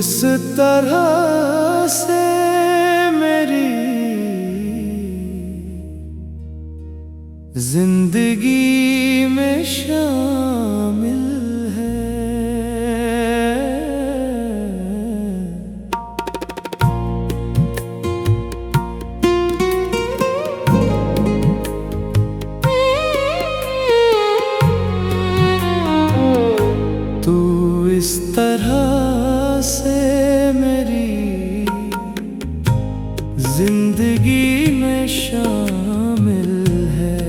इस तरह से मेरी जिंदगी में शामिल है। तू इस तरह से मेरी जिंदगी में शामिल है।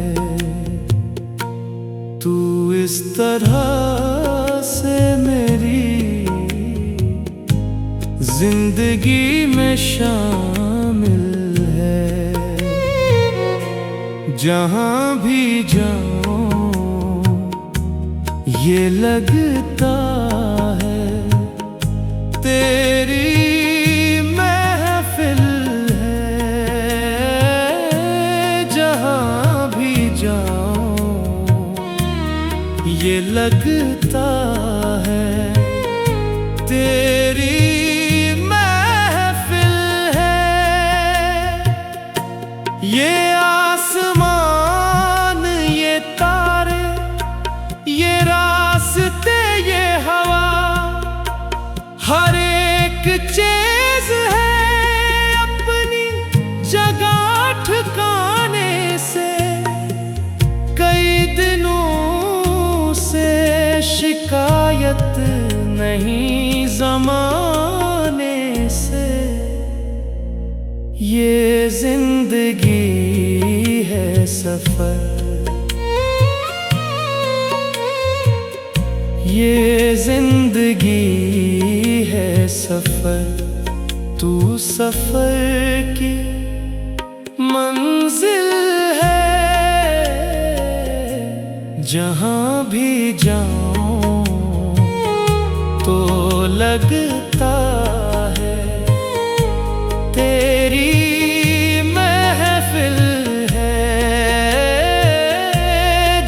तू इस तरह से मेरी जिंदगी में शामिल है। जहाँ भी जाऊं ये लगता है तेरी महफिल है। जहाँ भी जाऊं ये लगता है तेरी महफिल है। ये आसमान, ये तारे, ये रास्ते, ये हवा, हर एक चीज है अपनी जगह ठिकाने से। कई दिनों से शिकायत नहीं ज़माने से। ये जिंदगी है सफर, ये जिंदगी है सफर। तू सफर की मंजिल है। जहाँ भी जाऊं तो लगता है तेरी महफिल है।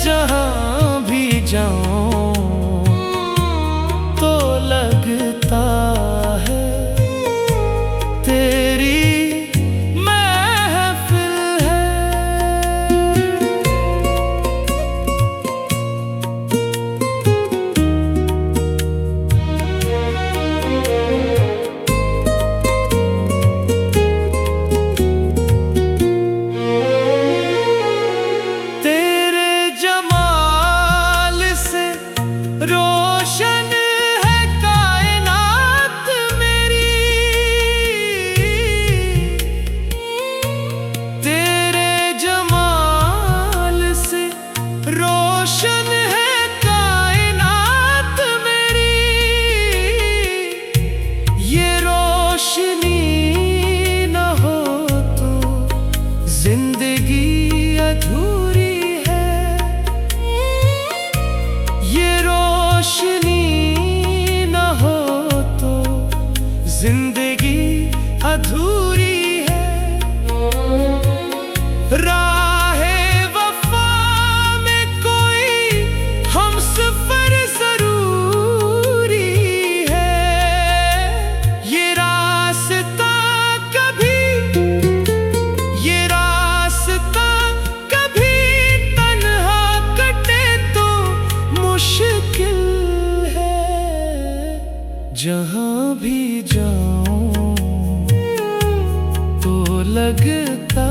जहाँ भी जाऊं तो लगता है तेरी महफिल है। तेरे जमाल से रोशन रोशन है कायनात मेरी। ये रोशनी न हो तो जिंदगी अधूरी है। ये रोशनी न हो तो जिंदगी अधूरी है। जहाँ भी जाऊं तो लगता